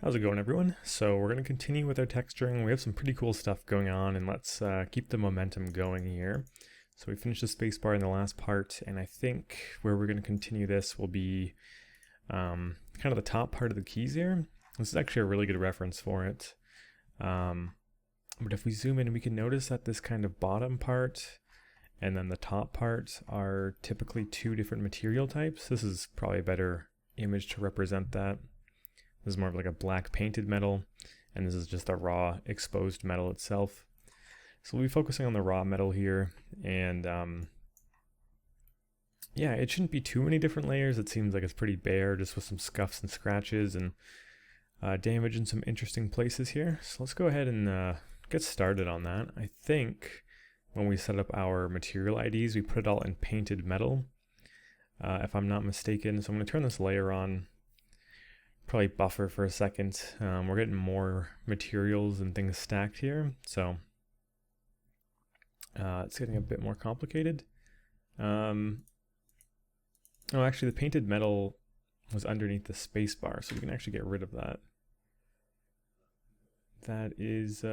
How's it going, everyone? So we're going to continue with our texturing. We have some pretty cool stuff going on, and let's keep the momentum going here. So we finished the spacebar in the last part, and I think where we're going to continue this will be kind of the top part of the keys here. This is actually a really good reference for it. But if we zoom in, we can notice that this kind of bottom part and then the top part are typically two different material types. This is probably a better image to represent that. This is more of like a black painted metal, and this is just a raw exposed metal itself. So we'll be focusing on the raw metal here, and yeah, it shouldn't be too many different layers. It seems like it's pretty bare, just with some scuffs and scratches and damage in some interesting places here. So let's go ahead and get started on that. I think when we set up our material IDs, we put it all in painted metal, if I'm not mistaken. So I'm going to turn this layer on. Probably buffer for a second. We're getting more materials and things stacked here, so it's getting a bit more complicated. Oh, actually, the painted metal was underneath the space bar, so we can actually get rid of that. That is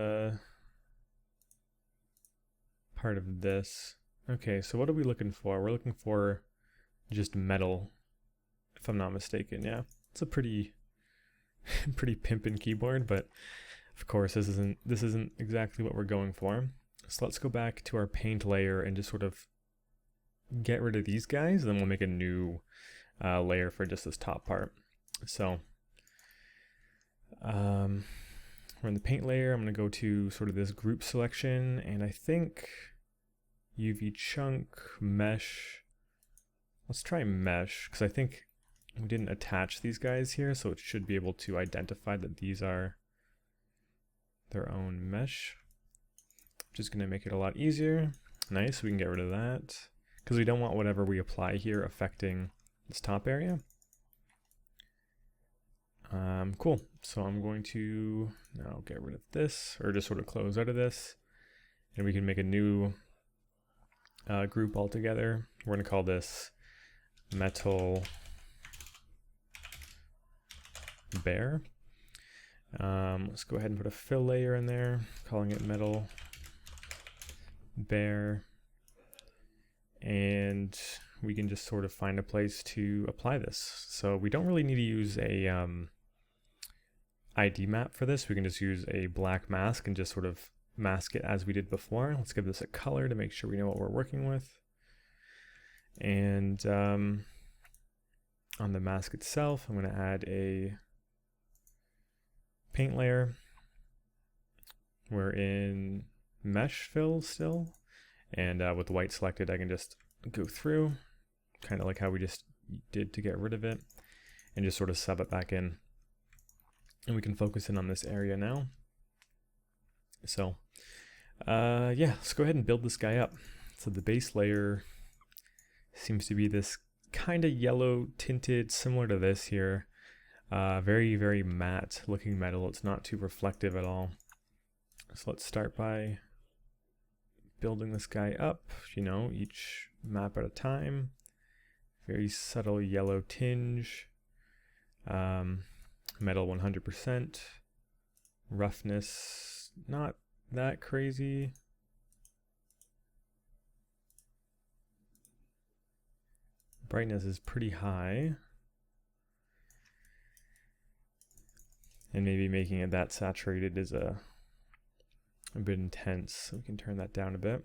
part of this. Okay, so what are we looking for? We're looking for just metal, if I'm not mistaken. Yeah, it's a pretty pimpin' keyboard, but of course this isn't exactly what we're going for. So let's go back to our paint layer and just sort of get rid of these guys, then we'll make a new layer for just this top part. So we're in the paint layer. I'm going to go to sort of this group selection, and I think UV chunk, mesh. Let's try mesh, because I think we didn't attach these guys here, so it should be able to identify that these are their own mesh. Just going to make it a lot easier. Nice, we can get rid of that, because we don't want whatever we apply here affecting this top area. Cool, so I'm going to now get rid of this, or just sort of close out of this, and we can make a new group altogether. We're going to call this metal bare. Let's go ahead and put a fill layer in there, calling it metal bare, and we can just sort of find a place to apply this. So we don't really need to use a ID map for this. We can just use a black mask and just sort of mask it as we did before. Let's give this a color to make sure we know what we're working with. And on the mask itself, I'm going to add a paint layer. We're in mesh fill still, and with white selected I can just go through, kind of like how we just did to get rid of it, and just sort of sub it back in, and we can focus in on this area now. So yeah, let's go ahead and build this guy up. So the base layer seems to be this kind of yellow tinted, similar to this here. Very, very matte looking metal. It's not too reflective at all. So let's start by building this guy up, you know, each map at a time. Very subtle yellow tinge. Metal 100%. Roughness, not that crazy. Brightness is pretty high. And maybe making it that saturated is a bit intense. So we can turn that down a bit.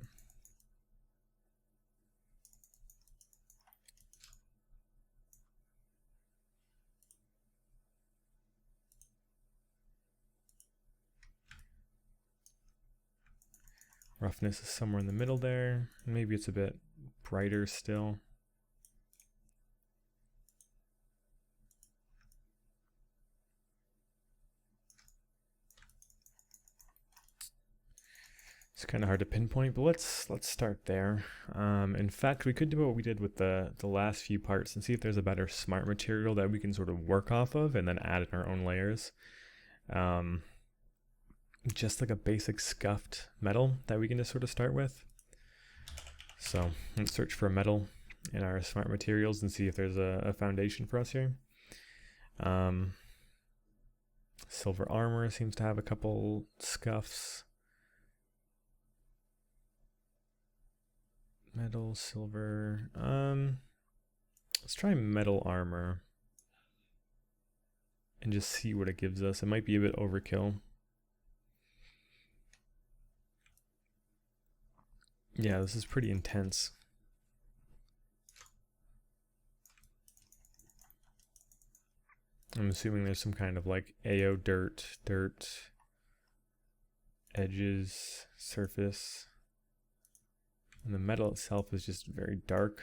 Roughness is somewhere in the middle there. Maybe it's a bit brighter still. It's kind of hard to pinpoint, but let's start there. In fact, we could do what we did with the last few parts and see if there's a better smart material that we can sort of work off of and then add in our own layers. Just like a basic scuffed metal that we can just sort of start with. So let's search for a metal in our smart materials and see if there's a foundation for us here. So silver armor seems to have a couple scuffs. Metal, silver. Let's try metal armor and just see what it gives us. It might be a bit overkill. Yeah, this is pretty intense. I'm assuming there's some kind of like AO dirt, edges, surface. And the metal itself is just very dark.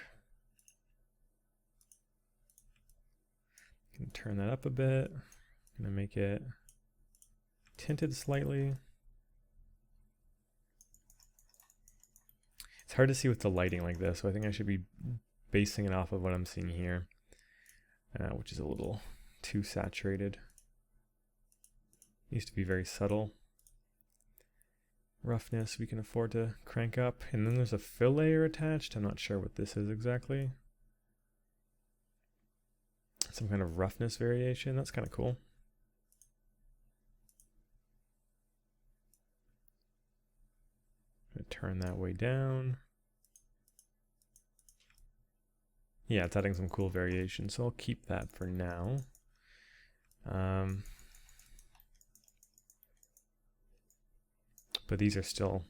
Can turn that up a bit. I'm gonna make it tinted slightly. It's hard to see with the lighting like this, so I think I should be basing it off of what I'm seeing here, which is a little too saturated. Needs to be very subtle. Roughness we can afford to crank up, and then there's a fill layer attached. I'm not sure what this is exactly. Some kind of roughness variation. That's kind of cool. I'm gonna turn that way down. Yeah, it's adding some cool variation, so I'll keep that for now. But these are still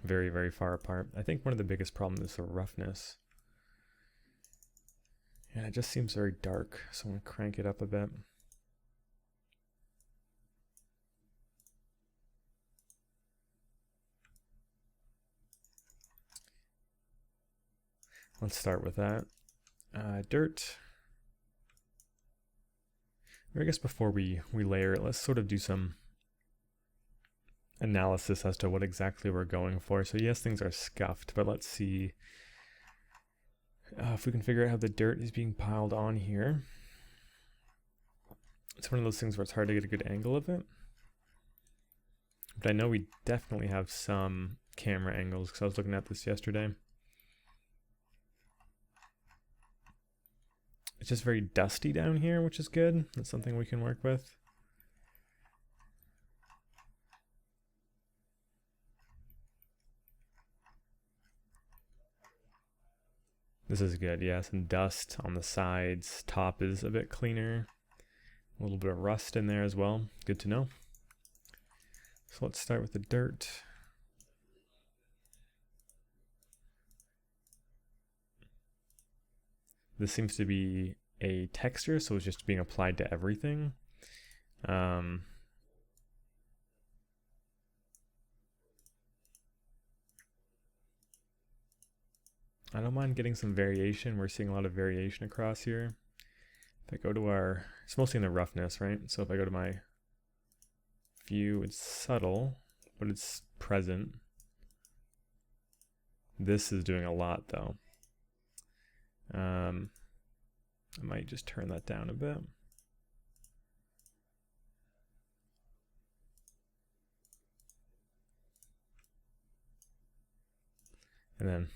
very, very far apart. I think one of the biggest problems is the roughness. Yeah, it just seems very dark, so I'm going to crank it up a bit. Let's start with that. Dirt. I guess before we layer it, let's sort of do some analysis as to what exactly we're going for. So yes, things are scuffed, but let's see if we can figure out how the dirt is being piled on here. It's one of those things where it's hard to get a good angle of it. But I know we definitely have some camera angles because I was looking at this yesterday. It's just very dusty down here, which is good. That's something we can work with. This is good, yeah, some dust on the sides. Top is a bit cleaner. A little bit of rust in there as well. Good to know. So let's start with the dirt. This seems to be a texture, so it's just being applied to everything. I don't mind getting some variation. We're seeing a lot of variation across here. If I go to our, it's mostly in the roughness, right? So if I go to my view, it's subtle, but it's present. This is doing a lot though. I might just turn that down a bit. And then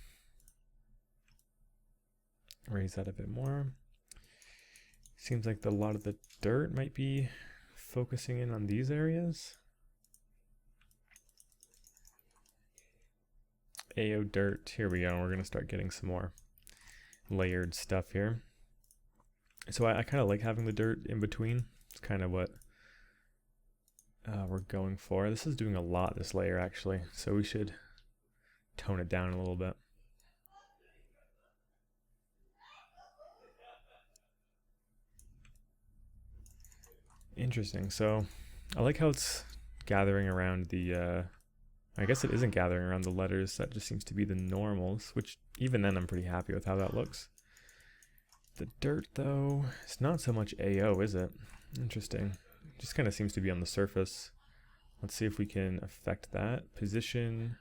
raise that a bit more. Seems like a lot of the dirt might be focusing in on these areas. AO dirt, here we go. We're gonna start getting some more layered stuff here. So I kind of like having the dirt in between. It's kind of what we're going for. This is doing a lot, this layer actually, so we should tone it down a little bit. Interesting. So I like how it's gathering around the I guess it isn't gathering around the letters. That just seems to be the normals, which even then I'm pretty happy with how that looks. The dirt though, it's not so much AO, is it? Interesting. It just kind of seems to be on the surface. Let's see if we can affect that. Position.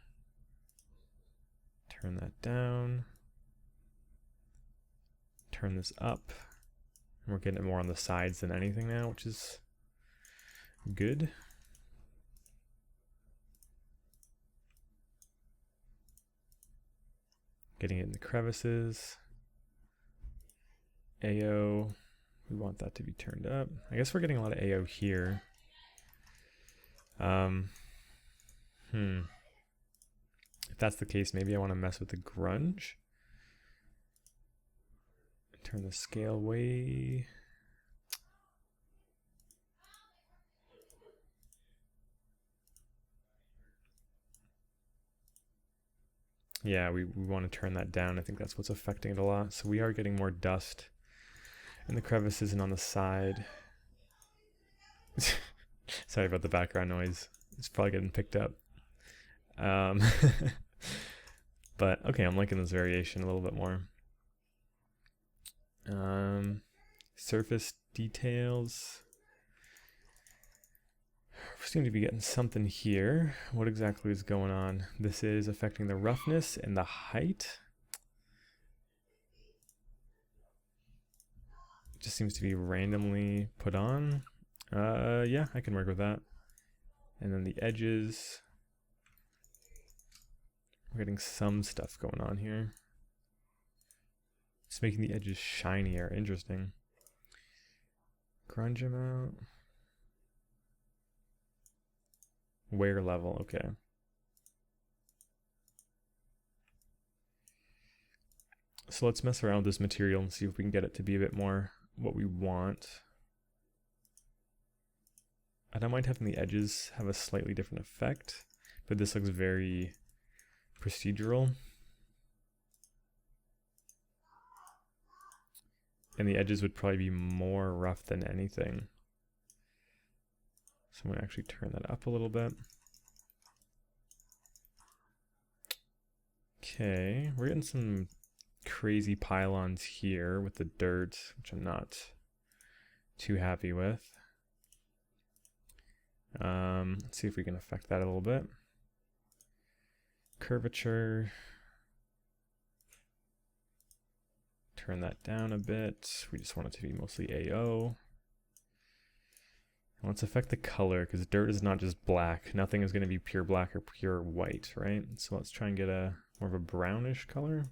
Turn that down. Turn this up. And we're getting it more on the sides than anything now, which is good. Getting it in the crevices. AO, we want that to be turned up. I guess we're getting a lot of AO here. Um, If that's the case, maybe I want to mess with the grunge. Turn the scale way. Yeah, we want to turn that down. I think that's what's affecting it a lot. So we are getting more dust in the crevices and on the side. Sorry about the background noise. It's probably getting picked up. But okay, I'm liking this variation a little bit more. Surface details. We seem to be getting something here. What exactly is going on? This is affecting the roughness and the height. It just seems to be randomly put on. Yeah, I can work with that. And then the edges. We're getting some stuff going on here. It's making the edges shinier. Interesting. Grunge amount. Wear level, okay. So let's mess around with this material and see if we can get it to be a bit more what we want. I don't mind having the edges have a slightly different effect, but this looks very procedural. And the edges would probably be more rough than anything. So I'm going to actually turn that up a little bit. Okay, we're getting some crazy pylons here with the dirt, which I'm not too happy with. Let's see if we can affect that a little bit. Curvature. Turn that down a bit. We just want it to be mostly AO. Let's affect the color, because dirt is not just black. Nothing is going to be pure black or pure white, right? So let's try and get a more of a brownish color.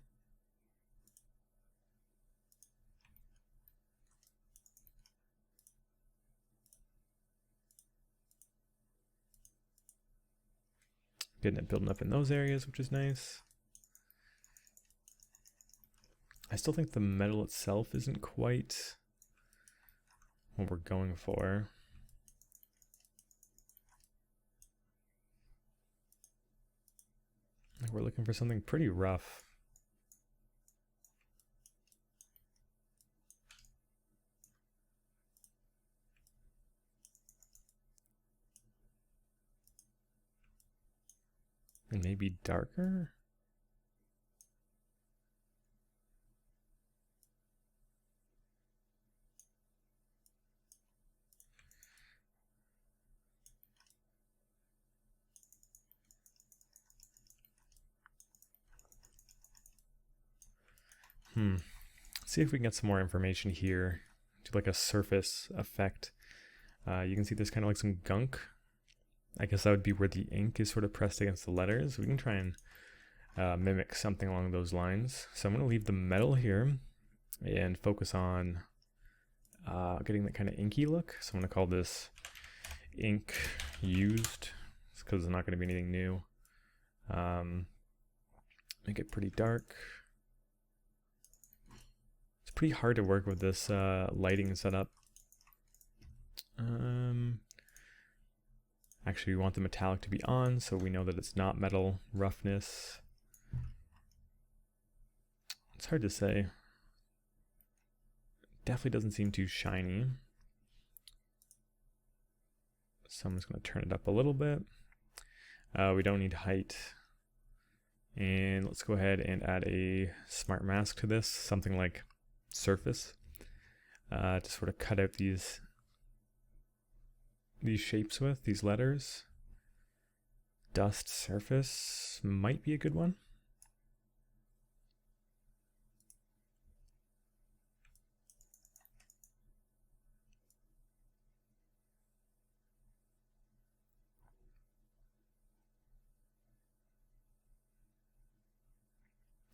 Getting it building up in those areas, which is nice. I still think the metal itself isn't quite what we're going for. We're looking for something pretty rough. And maybe darker? See if we can get some more information here. Do like a surface effect. You can see there's kind of like some gunk. I guess that would be where the ink is sort of pressed against the letters. We can try and mimic something along those lines. So I'm going to leave the metal here and focus on getting that kind of inky look. So I'm going to call this ink used, because there's not going to be anything new. Make it pretty dark. It's pretty hard to work with this lighting setup. Actually, we want the metallic to be on, so we know that it's not metal roughness. It's hard to say. Definitely doesn't seem too shiny. So I'm just going to turn it up a little bit. We don't need height. And let's go ahead and add a smart mask to this, something like surface, to sort of cut out these shapes with, these letters. Dust surface might be a good one.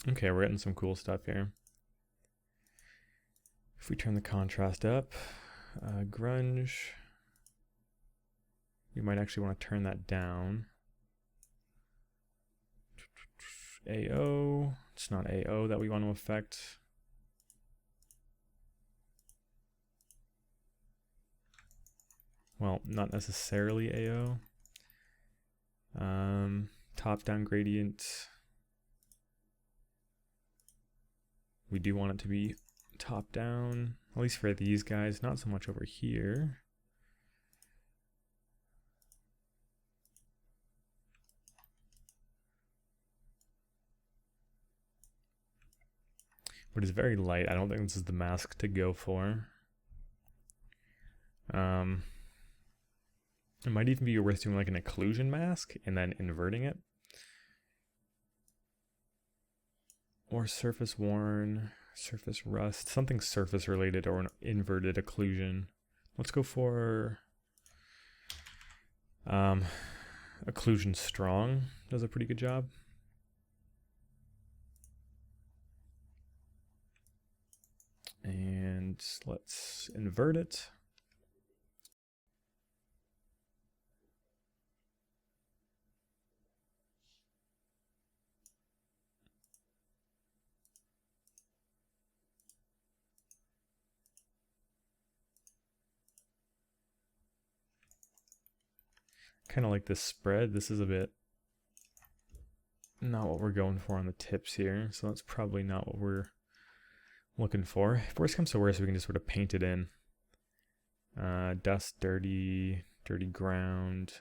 Okay, we're getting some cool stuff here. If we turn the contrast up, grunge, we might actually want to turn that down. AO, it's not AO that we want to affect. Well, not necessarily AO. Top-down gradient. We do want it to be top-down, at least for these guys, not so much over here. But it's very light. I don't think this is the mask to go for. It might even be worth doing like an occlusion mask and then inverting it. Or surface worn, surface rust, something surface related, or an inverted occlusion. Let's go for occlusion strong. Does a pretty good job. And let's invert it. Kind of like this spread. This is a bit not what we're going for on the tips here, so that's probably not what we're looking for. If worst comes to worst, we can just sort of paint it in. Dust, dirty ground.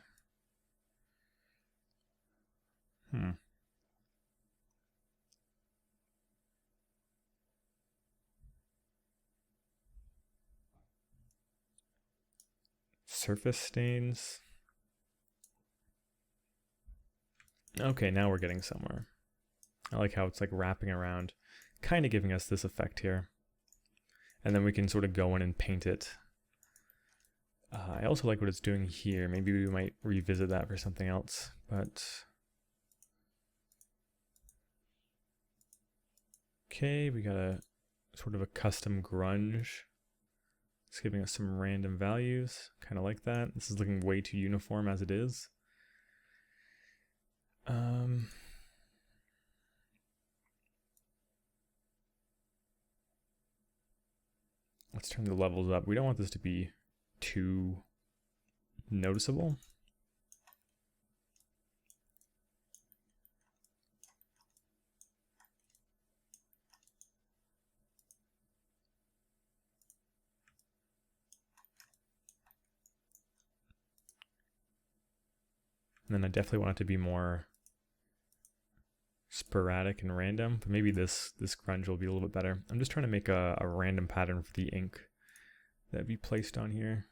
Surface stains. Okay, now we're getting somewhere. I like how it's like wrapping around, kind of giving us this effect here. And then we can sort of go in and paint it. I also like what it's doing here. Maybe we might revisit that for something else, but... Okay, we got a sort of a custom grunge. It's giving us some random values, kind of like that. This is looking way too uniform as it is. Let's turn the levels up. We don't want this to be too noticeable. And then I definitely want it to be more sporadic and random, but maybe this grunge will be a little bit better. I'm just trying to make a random pattern for the ink that be placed on here.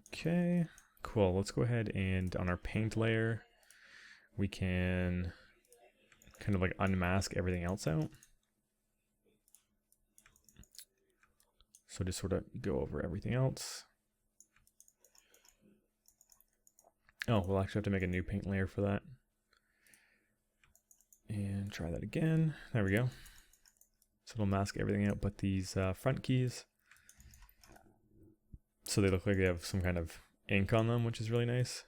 Okay, cool. Let's go ahead and on our paint layer, we can kind of like unmask everything else out. So just sort of go over everything else. Oh, we'll actually have to make a new paint layer for that. And try that again. There we go. So it'll mask everything out but these front keys. So they look like they have some kind of ink on them, which is really nice.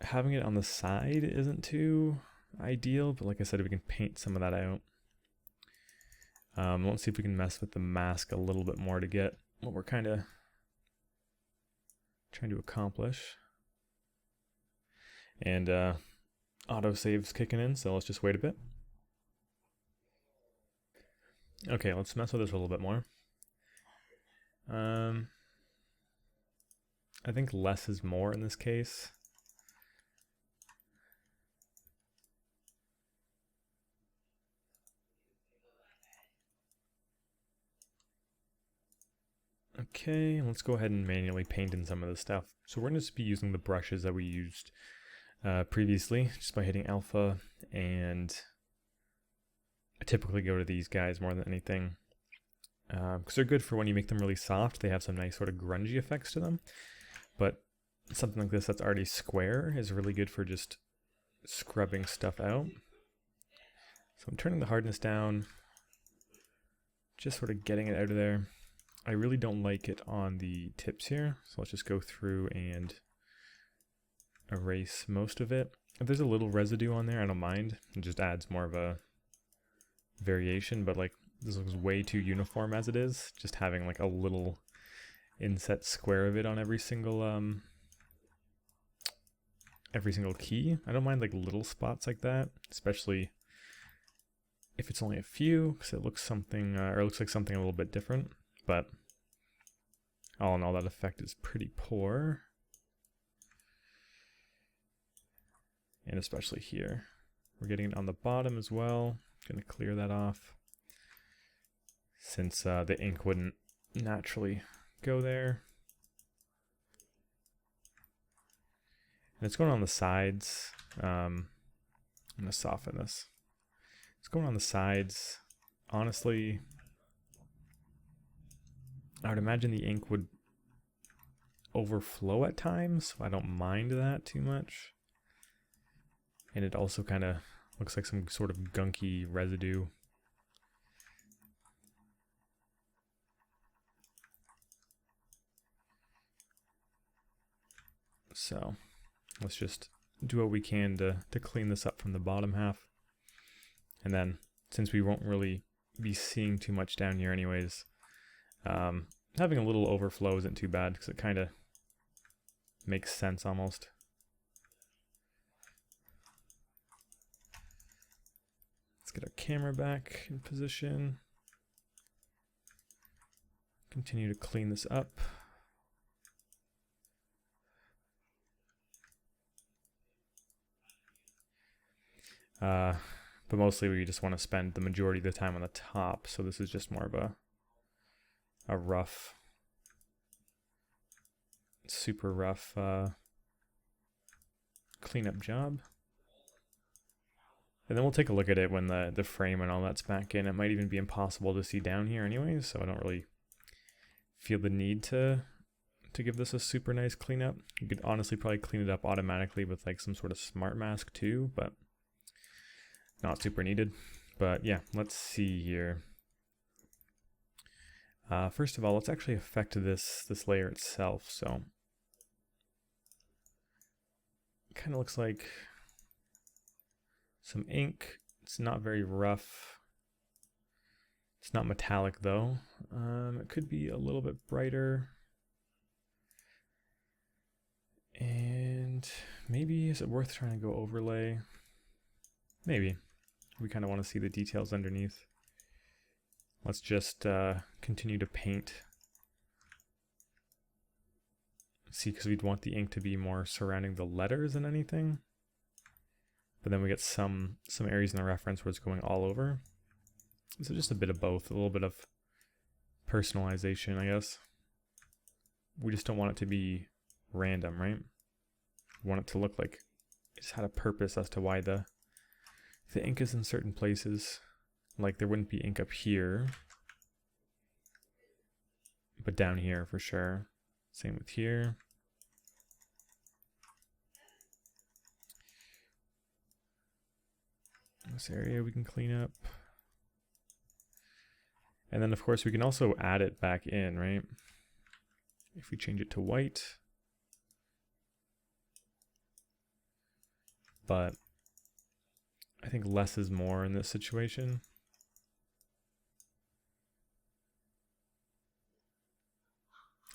Having it on the side isn't too ideal, but like I said, we can paint some of that out. Let's see if we can mess with the mask a little bit more to get what we're kind of trying to accomplish. And autosave's kicking in, so let's just wait a bit. Okay, let's mess with this a little bit more. I think less is more in this case. Okay, let's go ahead and manually paint in some of this stuff. So we're going to just be using the brushes that we used previously, just by hitting alpha, and I typically go to these guys more than anything. Because they're good for when you make them really soft. They have some nice sort of grungy effects to them. But something like this that's already square is really good for just scrubbing stuff out. So I'm turning the hardness down, just sort of getting it out of there. I really don't like it on the tips here, so let's just go through and erase most of it. If there's a little residue on there, I don't mind. It just adds more of a variation, but like this looks way too uniform as it is. Just having like a little inset square of it on every single key. I don't mind like little spots like that, especially if it's only a few, because it looks something or it looks like something a little bit different. But all in all, that effect is pretty poor. And especially here. We're getting it on the bottom as well. Gonna clear that off, since the ink wouldn't naturally go there. And it's going on the sides. I'm gonna soften this. It's going on the sides. Honestly, I would imagine the ink would overflow at times, so I don't mind that too much. And it also kind of looks like some sort of gunky residue. So let's just do what we can to clean this up from the bottom half. And then, since we won't really be seeing too much down here anyways, having a little overflow isn't too bad, because it kind of makes sense almost. Let's get our camera back in position. Continue to clean this up. But mostly we just want to spend the majority of the time on the top, so this is just more of a rough, super rough cleanup job. And then we'll take a look at it when the frame and all that's back in. It might even be impossible to see down here anyways, so I don't really feel the need to give this a super nice cleanup. You could honestly probably clean it up automatically with like some sort of smart mask too, but not super needed. But yeah, let's see here. First of all, let's actually affect this layer itself. So it kind of looks like some ink. It's not very rough. It's not metallic though. It could be a little bit brighter. And maybe, is it worth trying to go overlay? Maybe. We kind of want to see the details underneath. Let's just continue to paint. See, because we'd want the ink to be more surrounding the letters than anything. But then we get some areas in the reference where it's going all over. So just a bit of both, a little bit of personalization, I guess. We just don't want it to be random, right? We want it to look like it just had a purpose as to why the ink is in certain places. Like there wouldn't be ink up here, but down here for sure. Same with here. This area we can clean up. And then of course we can also add it back in, right? If we change it to white. But I think less is more in this situation.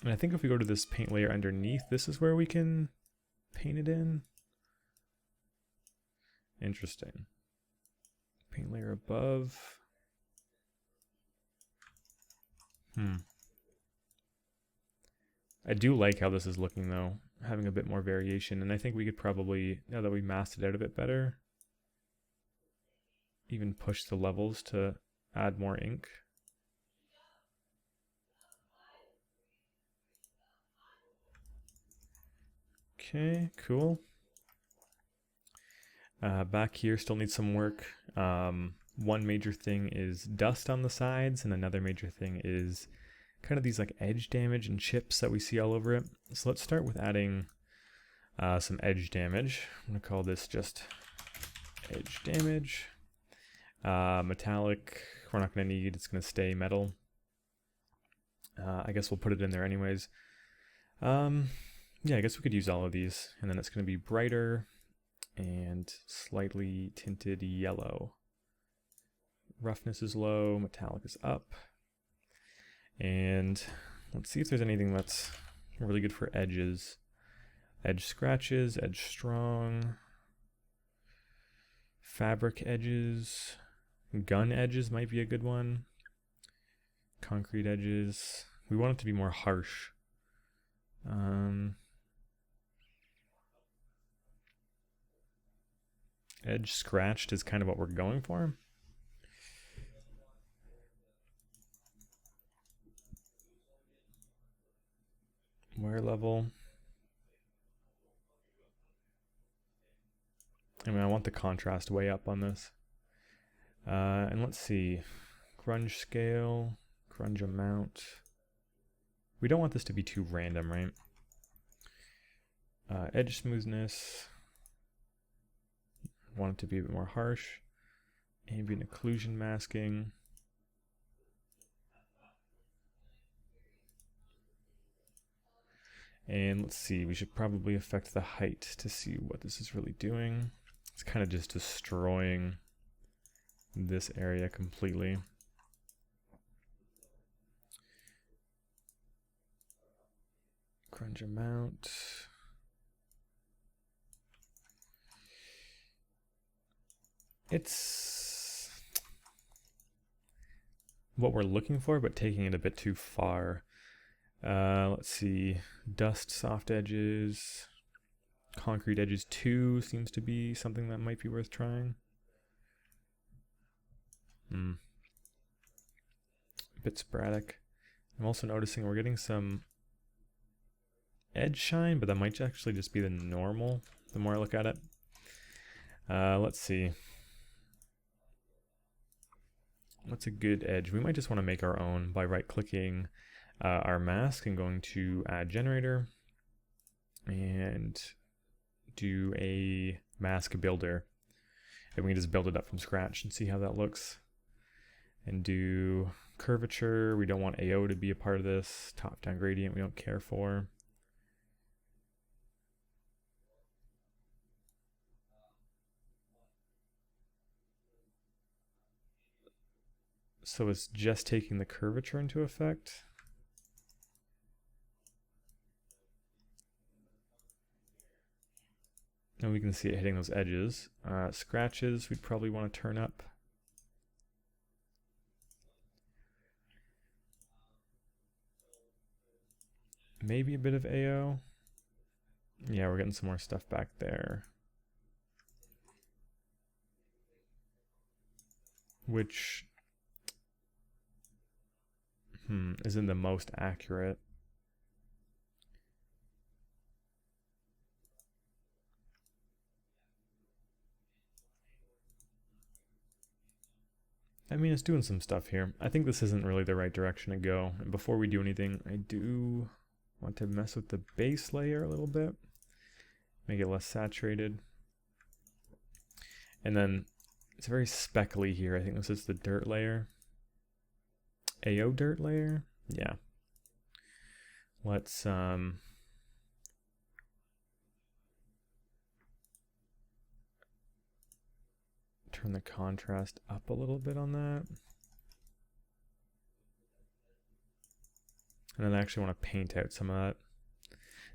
And I think if we go to this paint layer underneath, this is where we can paint it in. Interesting. Paint layer above. I do like how this is looking though, having a bit more variation, and I think we could probably, now that we masked it out a bit better, even push the levels to add more ink. Okay, cool. Back here still needs some work. One major thing is dust on the sides, and another major thing is kind of these like edge damage and chips that we see all over it. So let's start with adding some edge damage. I'm going to call this just edge damage. Metallic, we're not going to need, it's going to stay metal. I guess we'll put it in there anyways. Yeah, I guess we could use all of these. And then it's going to be brighter and slightly tinted yellow. Roughness is low, metallic is up. And let's see if there's anything that's really good for edges. Edge scratches, edge strong, fabric edges, gun edges might be a good one. Concrete edges. We want it to be more harsh. Edge scratched is kind of what we're going for. Wear level. I mean, I want the contrast way up on this. And let's see. Grunge scale, grunge amount. We don't want this to be too random, right? Edge smoothness. Want it to be a bit more harsh. Ambient occlusion masking. And let's see, we should probably affect the height to see what this is really doing. It's kind of just destroying this area completely. Grunge amount. It's what we're looking for, but taking it a bit too far. Let's see, dust soft edges, concrete edges 2 seems to be something that might be worth trying. A bit sporadic. I'm also noticing we're getting some edge shine, but that might actually just be the normal the more I look at it. Let's see. What's a good edge? We might just want to make our own by right-clicking our mask and going to add generator and do a mask builder. And we can just build it up from scratch and see how that looks. And do curvature. We don't want AO to be a part of this. Top-down gradient we don't care for. So it's just taking the curvature into effect. And we can see it hitting those edges. Scratches we'd probably want to turn up. Maybe a bit of AO. Yeah, we're getting some more stuff back there. Which isn't the most accurate. I mean, it's doing some stuff here. I think this isn't really the right direction to go. And before we do anything, I do want to mess with the base layer a little bit. Make it less saturated. And then it's very speckly here. I think this is the dirt layer. AO dirt layer? Yeah. Let's turn the contrast up a little bit on that. And then I actually want to paint out some of that.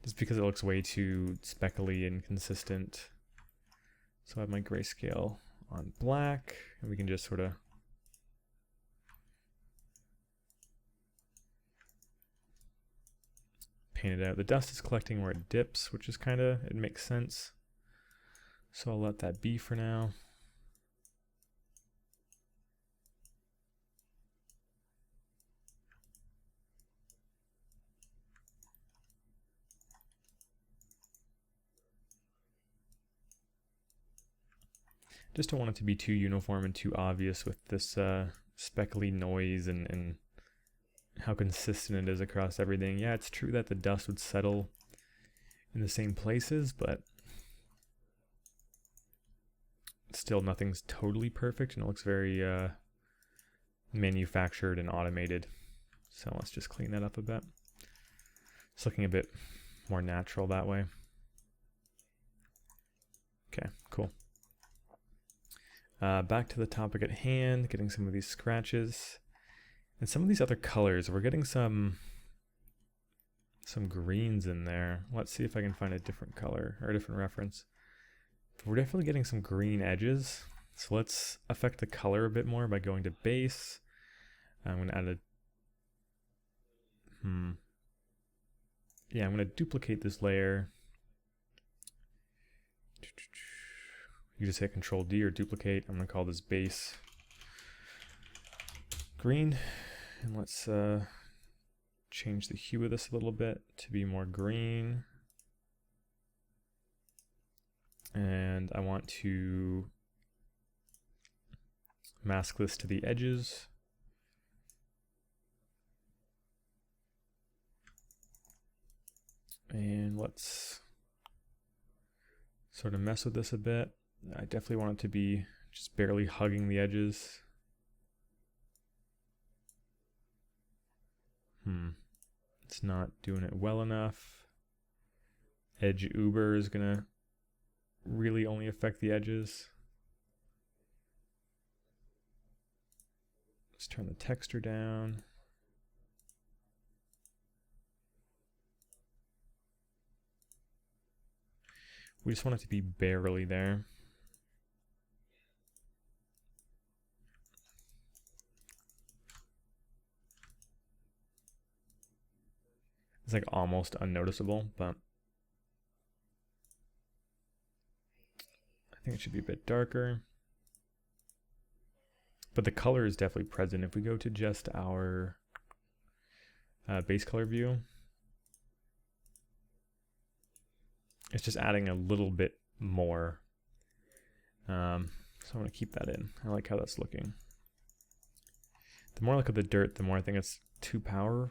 Just because it looks way too speckly and consistent. So I have my grayscale on black, and we can just sort of paint it out. The dust is collecting where it dips, which is kind of, it makes sense. So I'll let that be for now. Just don't want it to be too uniform and too obvious with this speckly noise and how consistent it is across everything. Yeah, it's true that the dust would settle in the same places, but still nothing's totally perfect, and it looks very manufactured and automated. So let's just clean that up a bit. It's looking a bit more natural that way. Okay, cool. Back to the topic at hand, getting some of these scratches. And some of these other colors, we're getting some greens in there. Let's see if I can find a different color or a different reference. We're definitely getting some green edges. So let's affect the color a bit more by going to base. I'm going to add yeah, I'm going to duplicate this layer. You just hit Control D or duplicate. I'm going to call this base green. And let's change the hue of this a little bit to be more green. And I want to mask this to the edges. And let's sort of mess with this a bit. I definitely want it to be just barely hugging the edges. It's not doing it well enough. Edge Uber is gonna really only affect the edges. Let's turn the texture down. We just want it to be barely there. It's like almost unnoticeable, but I think it should be a bit darker. But the color is definitely present. If we go to just our base color view, it's just adding a little bit more. So I'm going to keep that in. I like how that's looking. The more I look at the dirt, the more I think it's too powerful.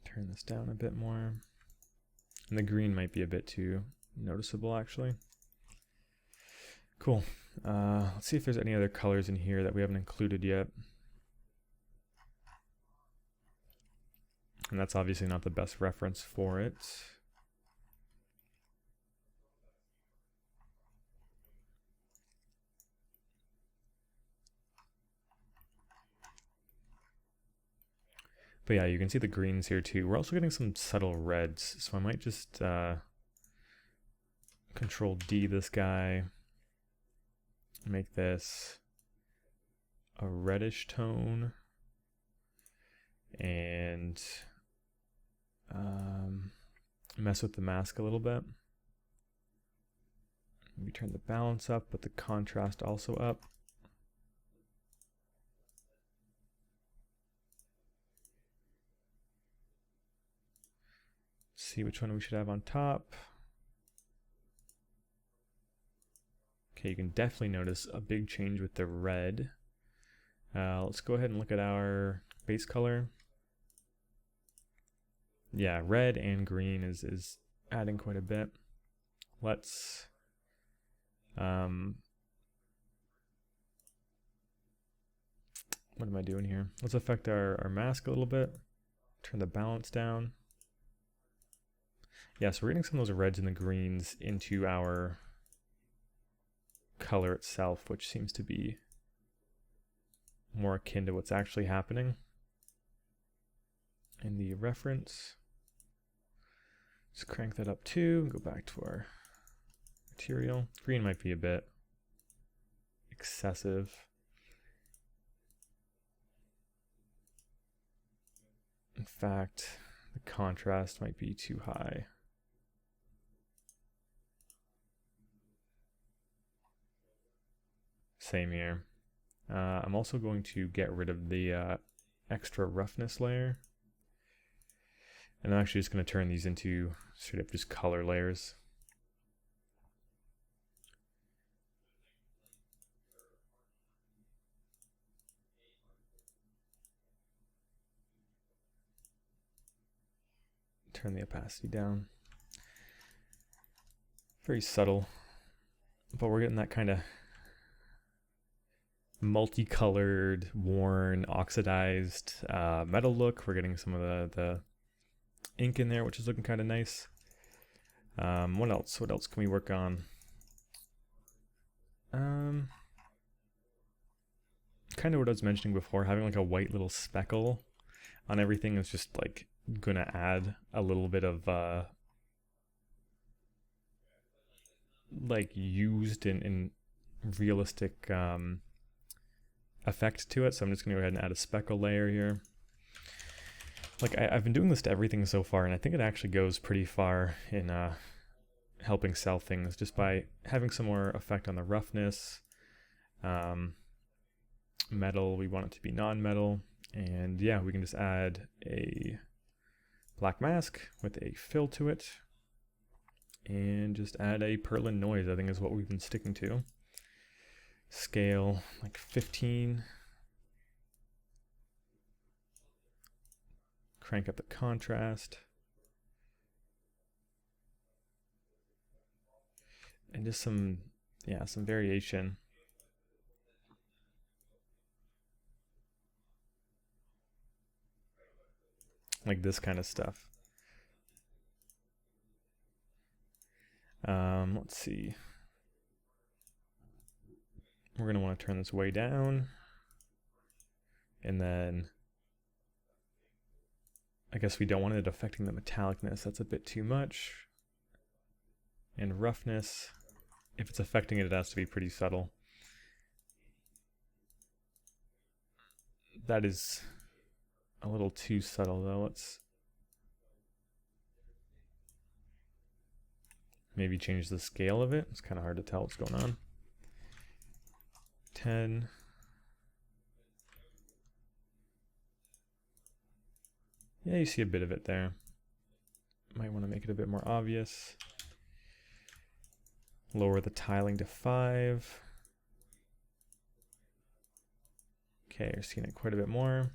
Turn this down a bit more. And the green might be a bit too noticeable, actually. Cool. Let's see if there's any other colors in here that we haven't included yet. And that's obviously not the best reference for it. But yeah, you can see the greens here too. We're also getting some subtle reds, so I might just Control D this guy, make this a reddish tone, and mess with the mask a little bit. Maybe turn the balance up, but the contrast also up. See which one we should have on top. Okay, you can definitely notice a big change with the red. Let's go ahead and look at our base color. Yeah, red and green is adding quite a bit. Let's what am I doing here? Let's affect our mask a little bit. Turn the balance down. Yeah, so we're getting some of those reds and the greens into our color itself, which seems to be more akin to what's actually happening in the reference. Let's crank that up too, go back to our material. Green might be a bit excessive. In fact, the contrast might be too high. Same here. I'm also going to get rid of the extra roughness layer. And I'm actually just going to turn these into sort of just color layers. turn the opacity down. Very subtle, but we're getting that kind of multicolored, worn, oxidized metal look. We're getting some of the ink in there, which is looking kind of nice. What else? What else can we work on? Kind of what I was mentioning before, having like a white little speckle on everything is just like gonna add a little bit of like used in realistic effect to it. So I'm just gonna go ahead and add a speckle layer here. Like I've been doing this to everything so far, and I think it actually goes pretty far in helping sell things just by having some more effect on the roughness. Metal, we want it to be non-metal, and yeah, we can just add a black mask with a fill to it, and just add a Perlin noise, I think is what we've been sticking to. Scale like 15. Crank up the contrast. And just some variation. Like this kind of stuff. Let's see. We're going to want to turn this way down. And then I guess we don't want it affecting the metallicness. That's a bit too much. And roughness, if it's affecting it, it has to be pretty subtle. That is a little too subtle though. Let's maybe change the scale of it. It's kind of hard to tell what's going on. 10. Yeah, you see a bit of it there. Might want to make it a bit more obvious. Lower the tiling to 5. Okay, you're seeing it quite a bit more.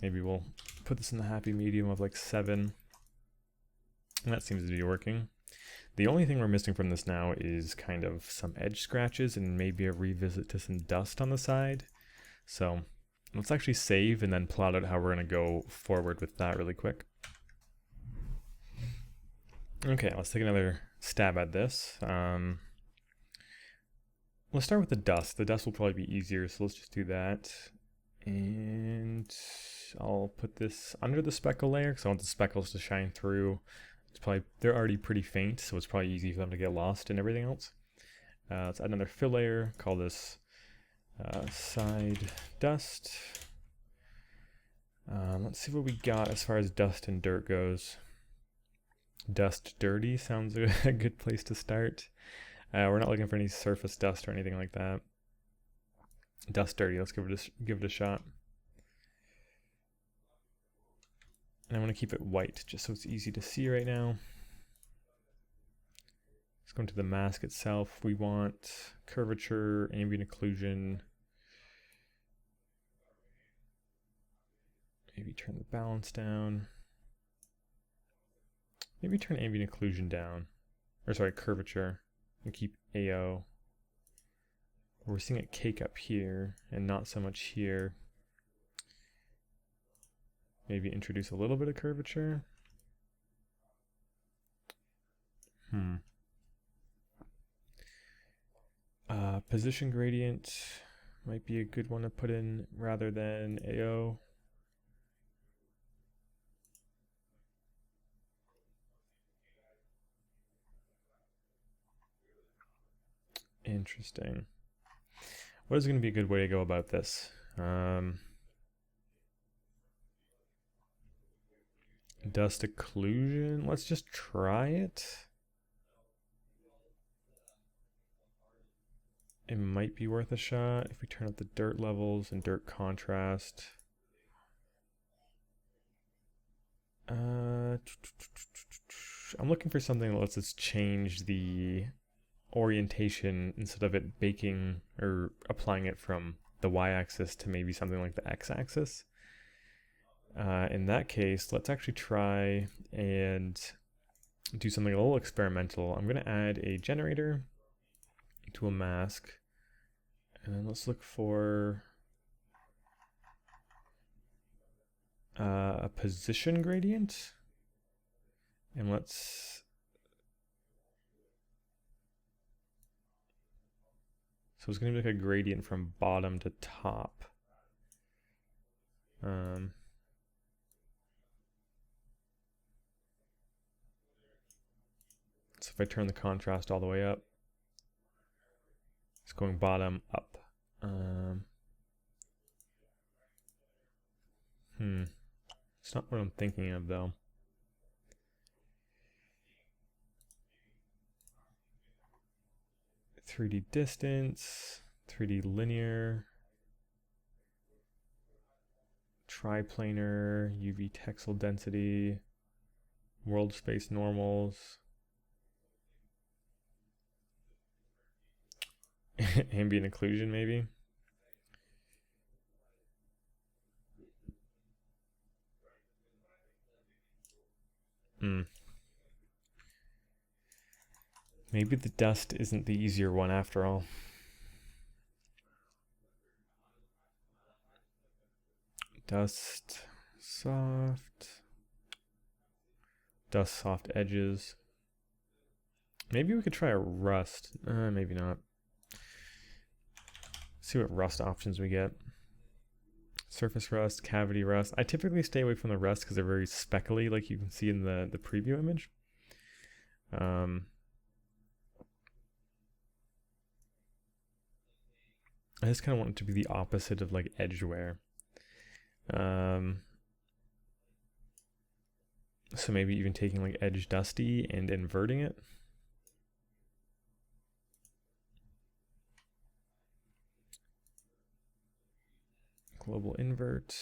Maybe we'll put this in the happy medium of like 7. And that seems to be working. The only thing we're missing from this now is kind of some edge scratches and maybe a revisit to some dust on the side. So let's actually save and then plot out how we're going to go forward with that really quick. Okay, let's take another stab at this. Let's start with the dust. The dust will probably be easier, so let's just do that. And I'll put this under the speckle layer because I want the speckles to shine through. It's probably, they're already pretty faint, so it's probably easy for them to get lost in everything else. Let's add another fill layer, call this side dust. Let's see what we got as far as dust and dirt goes. Dust dirty sounds a good place to start. We're not looking for any surface dust or anything like that. Dust dirty, let's give it a shot. And I want to keep it white just so it's easy to see right now. Let's go into the mask itself. We want curvature, ambient occlusion. Maybe turn the balance down. Maybe turn ambient occlusion down. Or sorry, curvature. And keep AO. We're seeing it cake up here and not so much here. Maybe introduce a little bit of curvature. Position gradient might be a good one to put in rather than AO. Interesting. What is going to be a good way to go about this? Dust occlusion. Let's just try it. It might be worth a shot if we turn up the dirt levels and dirt contrast. I'm looking for something that lets us change the orientation instead of it baking or applying it from the y-axis to maybe something like the x-axis. In that case, let's actually try and do something a little experimental. I'm going to add a generator to a mask, and then let's look for a position gradient, and so it's going to be like a gradient from bottom to top. So if I turn the contrast all the way up, it's going bottom up. It's not what I'm thinking of though. .3D distance, 3D linear, triplanar, UV texel density, world space normals, ambient occlusion maybe. Maybe the dust isn't the easier one after all. Dust soft. Dust soft edges. Maybe we could try a rust. Maybe not. See what rust options we get. Surface rust, cavity rust. I typically stay away from the rust because they're very speckly, like you can see in the preview image. I just kind of want it to be the opposite of like edge wear. So maybe even taking like edge dusty and inverting it. Global invert.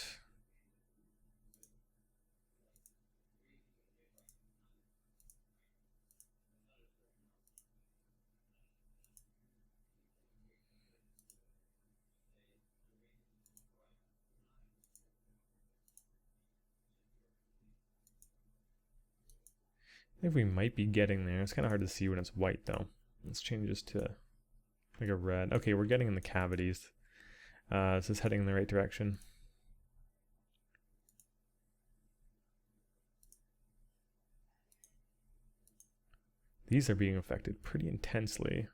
I think we might be getting there. It's kind of hard to see when it's white though. Let's change this to like a red. Okay, we're getting in the cavities. This is heading in the right direction. These are being affected pretty intensely.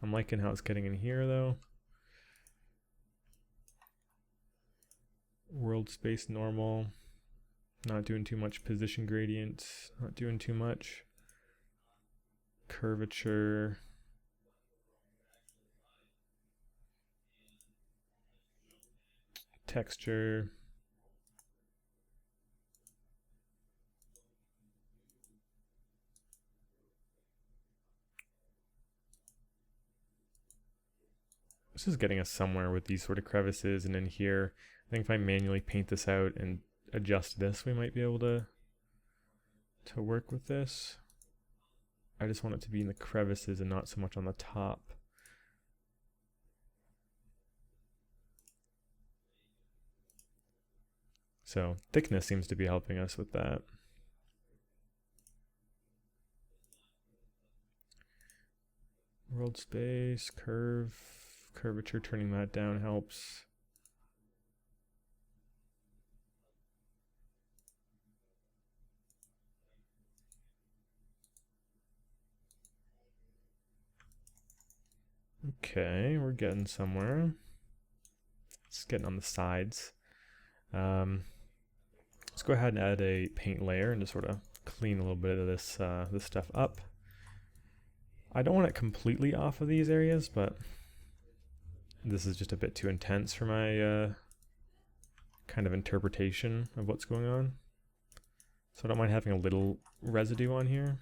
I'm liking how it's getting in here though. World space normal. Not doing too much position gradient. Not doing too much. Curvature. Texture. This is getting us somewhere with these sort of crevices, and in here, I think if I manually paint this out and adjust this, we might be able to work with this. I just want it to be in the crevices and not so much on the top. So thickness seems to be helping us with that. World space, curvature, turning that down helps. Okay, we're getting somewhere. It's getting on the sides. Let's go ahead and add a paint layer and just sort of clean a little bit of this stuff up. I don't want it completely off of these areas, but this is just a bit too intense for my kind of interpretation of what's going on. So I don't mind having a little residue on here.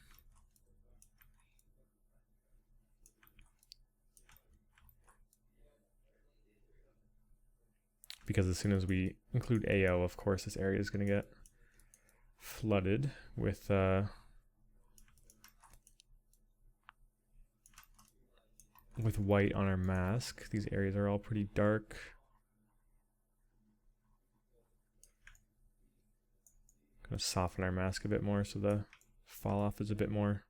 Because as soon as we include AO, of course, this area is going to get flooded with white on our mask. These areas are all pretty dark. Gonna soften our mask a bit more so the fall off is a bit more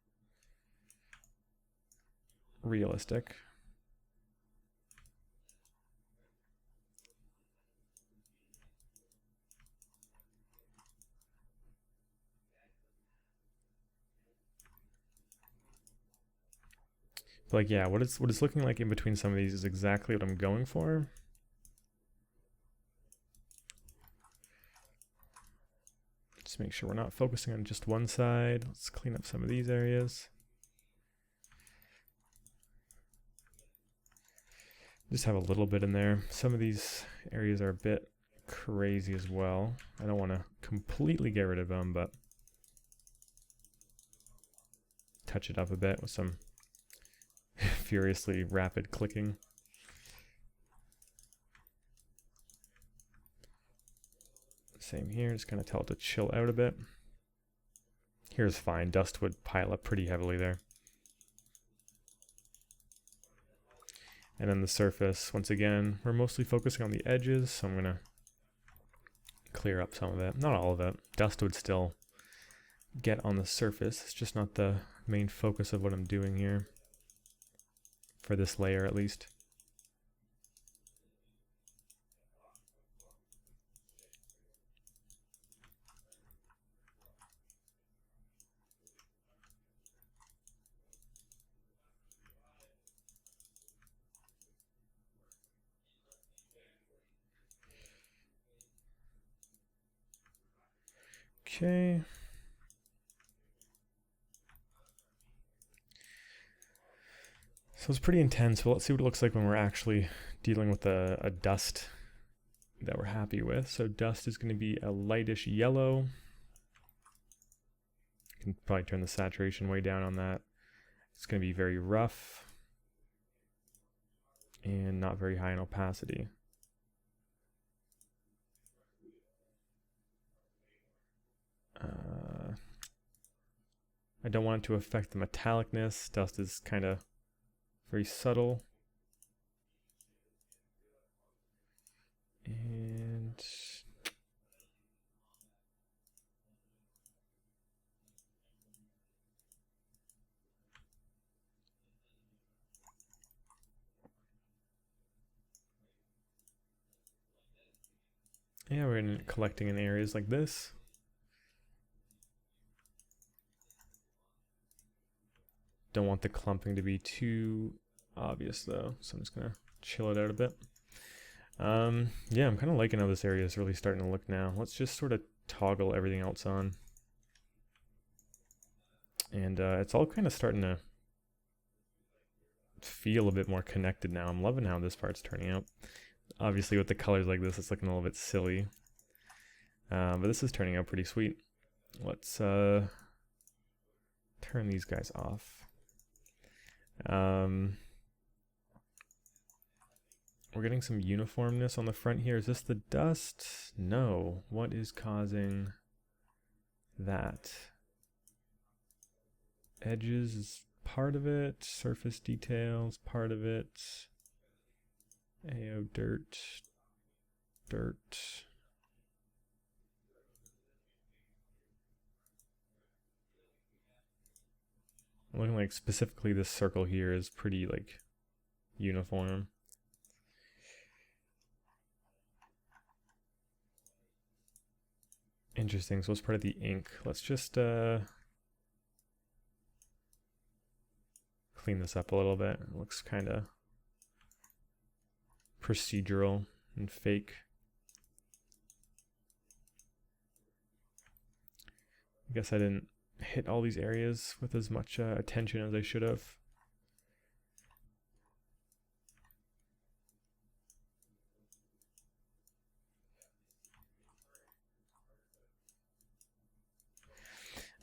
realistic. But like, yeah, what it's looking like in between some of these is exactly what I'm going for. Just make sure we're not focusing on just one side. Let's clean up some of these areas. Just have a little bit in there. Some of these areas are a bit crazy as well. I don't want to completely get rid of them, but touch it up a bit with some furiously rapid clicking. Same here, just kind of tell it to chill out a bit. Here's fine, dust would pile up pretty heavily there. And then the surface, once again, we're mostly focusing on the edges, so I'm gonna clear up some of it. Not all of it. Dust would still get on the surface. It's just not the main focus of what I'm doing here. For this layer, at least. Okay. So it's pretty intense, but let's see what it looks like when we're actually dealing with a dust that we're happy with. So dust is going to be a lightish yellow. You can probably turn the saturation way down on that. It's going to be very rough and not very high in opacity. I don't want it to affect the metallicness. Dust is kind of very subtle. And yeah, we're collecting in areas like this. Don't want the clumping to be too obvious though, so I'm just gonna chill it out a bit. Yeah, I'm kind of liking how this area is really starting to look now. Let's just sort of toggle everything else on. And it's all kind of starting to feel a bit more connected now. I'm loving how this part's turning out. Obviously with the colors like this, it's looking a little bit silly. But this is turning out pretty sweet. Let's turn these guys off. We're getting some uniformness on the front here. Is this the dust? No. What is causing that? Edges is part of it. Surface details, part of it. AO dirt. Dirt. I'm looking like specifically this circle here is pretty like uniform. Interesting, so it's part of the ink. Let's just clean this up a little bit. It looks kind of procedural and fake. I guess I didn't hit all these areas with as much attention as I should have.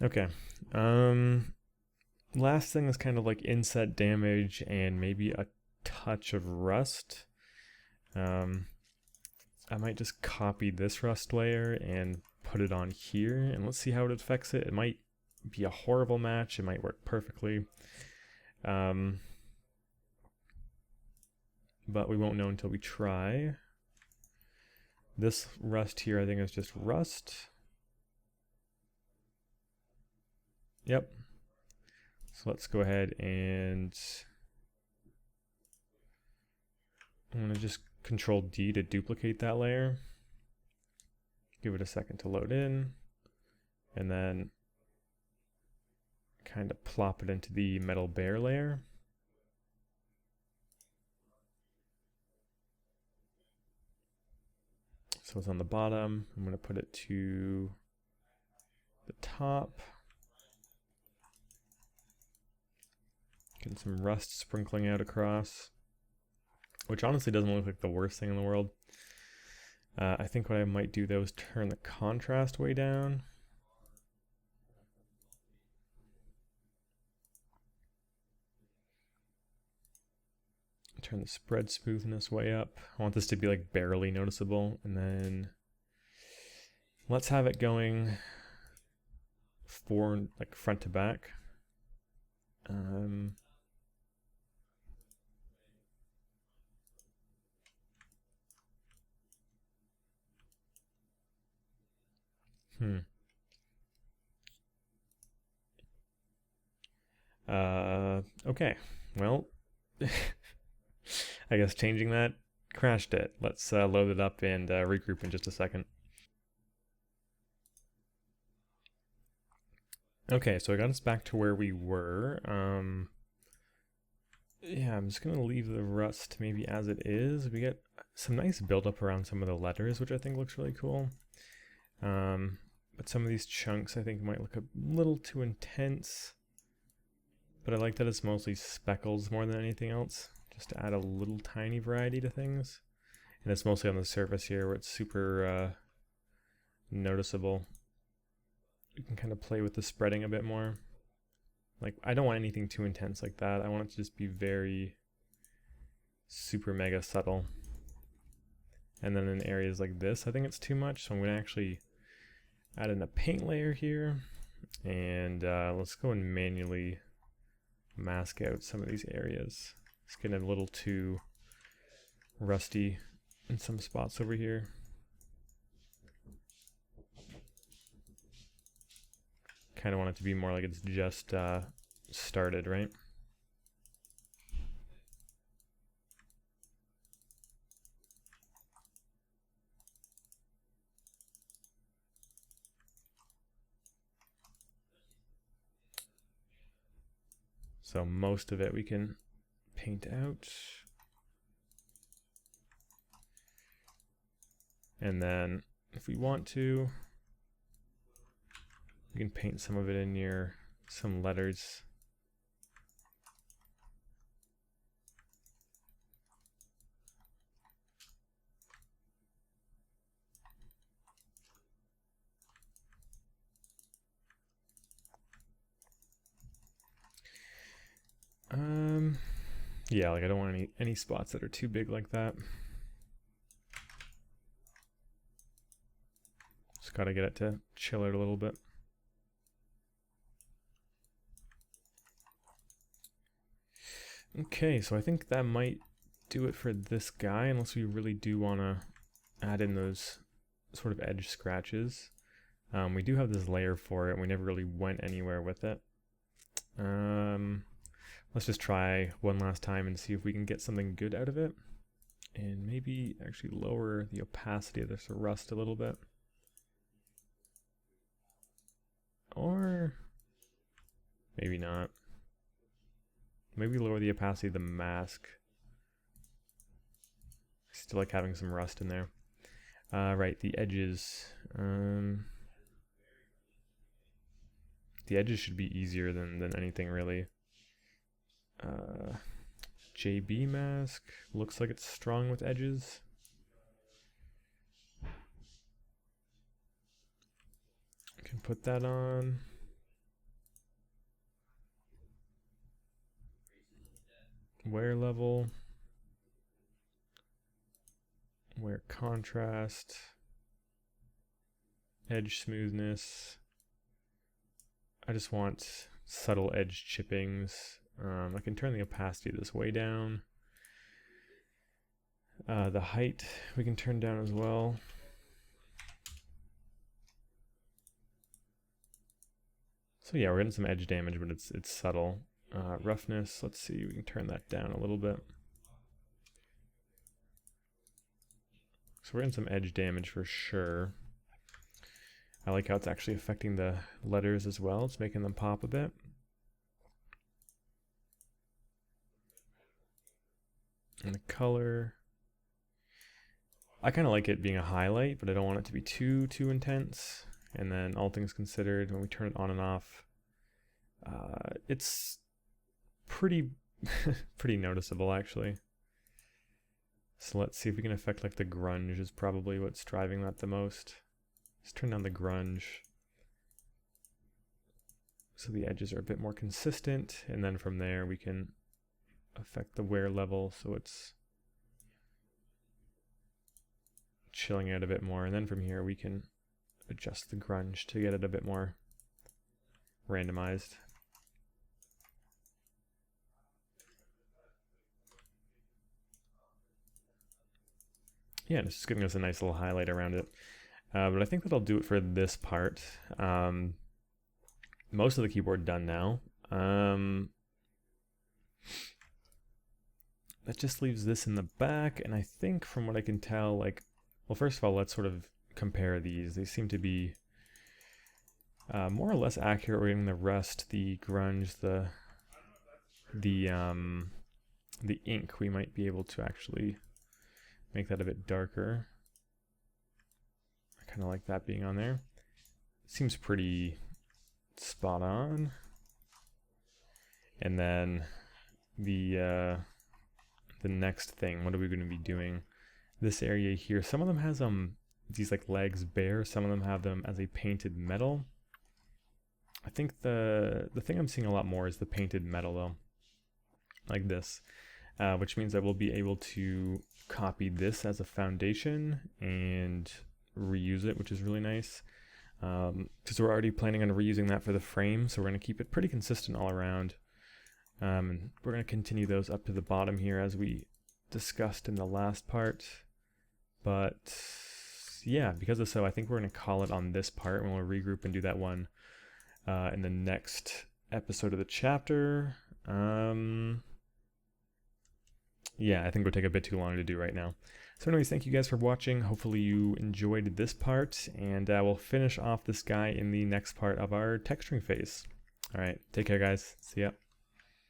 Okay. Last thing is kind of like inset damage and maybe a touch of rust. I might just copy this rust layer and put it on here, and let's see how it affects it. It might be a horrible match. It might work perfectly. But we won't know until we try. This rust here, I think, is just rust. Yep. So let's go ahead and I'm going to just Control D to duplicate that layer. Give it a second to load in, and then kind of plop it into the metal bear layer. So it's on the bottom. I'm going to put it to the top. Getting some rust sprinkling out across, which honestly doesn't look like the worst thing in the world. I think what I might do though is turn the contrast way down. Turn the spread smoothness way up. I want this to be like barely noticeable, and then let's have it going like front to back. Okay. Well, I guess changing that crashed it. Let's load it up and regroup in just a second. Okay, so I got us back to where we were. Yeah, I'm just gonna leave the rust maybe as it is. We get some nice buildup around some of the letters, which I think looks really cool. But some of these chunks I think might look a little too intense. But I like that it's mostly speckles more than anything else, just to add a little tiny variety to things. And it's mostly on the surface here where it's super noticeable. You can kind of play with the spreading a bit more. Like, I don't want anything too intense like that. I want it to just be very super mega subtle. And then in areas like this, I think it's too much. So I'm going to actually add in a paint layer here. And let's go and manually mask out some of these areas. It's getting a little too rusty in some spots over here. Kind of want it to be more like it's just started, right? So most of it we can paint out. And then if we want to, we can paint some of it in near some letters. Yeah, like I don't want any spots that are too big like that. Just gotta get it to chill out a little bit. Okay, so I think that might do it for this guy, unless we really do want to add in those sort of edge scratches. We do have this layer for it, and we never really went anywhere with it. Let's just try one last time and see if we can get something good out of it. And maybe actually lower the opacity of this rust a little bit. Or maybe not. Maybe lower the opacity of the mask. Still like having some rust in there. Right, the edges. The edges should be easier than anything really. JB mask looks like it's strong with edges. Can put that on. Wear level. Wear contrast. Edge smoothness. I just want subtle edge chippings. I can turn the opacity of this way down. The height we can turn down as well. So yeah, we're getting some edge damage, but it's subtle. Roughness, let's see, we can turn that down a little bit. So we're getting some edge damage for sure. I like how it's actually affecting the letters as well. It's making them pop a bit. And the color, I kind of like it being a highlight, but I don't want it to be too intense. And then all things considered, when we turn it on and off, it's pretty pretty noticeable actually. So let's see if we can affect like the grunge is probably what's driving that the most. Let's turn down the grunge so the edges are a bit more consistent, and then from there we can affect the wear level so it's chilling out a bit more, and then from here we can adjust the grunge to get it a bit more randomized. Yeah, it's just giving us a nice little highlight around it. But I think that'll do it for this part. Most of the keyboard done now. That just leaves this in the back, and I think from what I can tell, like, well, first of all, let's sort of compare these. They seem to be more or less accurate reading the rust, the grunge, the ink. We might be able to actually make that a bit darker. I kind of like that being on there. Seems pretty spot on. And then the next thing, what are we going to be doing? This area here, some of them has these like legs bare, some of them have them as a painted metal. I think the thing I'm seeing a lot more is the painted metal though, like this, which means I will be able to copy this as a foundation and reuse it, which is really nice, because we're already planning on reusing that for the frame, so we're going to keep it pretty consistent all around. And we're going to continue those up to the bottom here as we discussed in the last part. But yeah, because of so, I think we're going to call it on this part, and we'll regroup and do that one in the next episode of the chapter. Yeah, I think it would take a bit too long to do right now. So anyways, thank you guys for watching. Hopefully you enjoyed this part, and we'll finish off this guy in the next part of our texturing phase. All right, take care guys. See ya.